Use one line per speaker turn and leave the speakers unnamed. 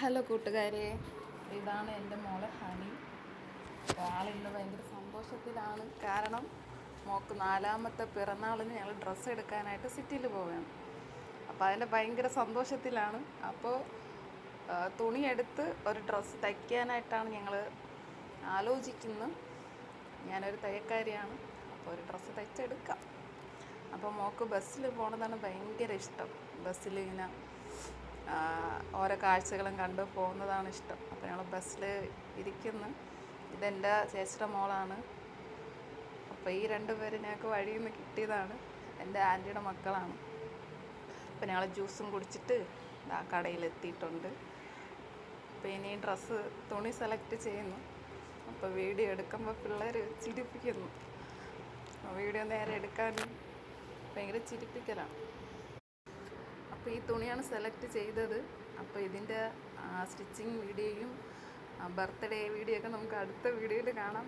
Hello കൂട്ടുകാരെ, ഇതാണ് എൻ്റെ മോളെ ഹണി. ആളിന്ന് ഭയങ്കര സന്തോഷത്തിലാണ്. കാരണം മോൾക്ക് 4ാമത്തെ പിറന്നാളിന് ഞങ്ങൾ ഡ്രസ്സ് എടുക്കാനായിട്ട് സിറ്റിയിൽ പോവുകയാണ്. അപ്പോൾ അതിൻ്റെ ഭയങ്കര സന്തോഷത്തിലാണ്. അപ്പോൾ തുണിയെടുത്ത് ഒരു ഡ്രസ്സ് തയ്ക്കാനായിട്ടാണ് ഞങ്ങൾ ആലോചിക്കുന്നത്. ഞാനൊരു തയ്യൽക്കാരിയാണ്. അപ്പോൾ ഒരു ഡ്രസ്സ് തയ്ച്ചെടുക്കാം. അപ്പോൾ മോൾക്ക് ബസ്സിൽ പോകണതാണ് ഭയങ്കര ഇഷ്ടം. ബസ്സിൽ ഇങ്ങനെ ഓരോ കാഴ്ചകളും കണ്ട് പോകുന്നതാണ് ഇഷ്ടം. അപ്പോൾ ഞങ്ങൾ ബസ്സിൽ ഇരിക്കുന്നു. ഇതെൻ്റെ ചേച്ചിയുടെ മോളാണ്. അപ്പോൾ ഈ 2 പേര് ഞങ്ങൾക്ക് വഴിയിൽ നിന്ന് കിട്ടിയതാണ്. എൻ്റെ ആൻറ്റിയുടെ മക്കളാണ്. അപ്പോൾ ഞങ്ങൾ ജ്യൂസും കുടിച്ചിട്ട് ആ കടയിലെത്തിയിട്ടുണ്ട്. അപ്പോൾ ഇനി തുണി സെലക്ട് ചെയ്യുന്നു. അപ്പോൾ വീഡിയോ എടുക്കുമ്പോൾ പിള്ളേർ ചിരിപ്പിക്കുന്നു. വീഡിയോ നേരെ എടുക്കാനും ഭയങ്കര ചിരിപ്പിക്കലാണ്. അപ്പോൾ ഈ തുണിയാണ് സെലക്ട് ചെയ്തത്. അപ്പോൾ ഇതിൻ്റെ സ്റ്റിച്ചിങ് വീഡിയോയും ബർത്ത്ഡേ വീഡിയോ ഒക്കെ നമുക്ക് അടുത്ത വീഡിയോയിൽ കാണാം.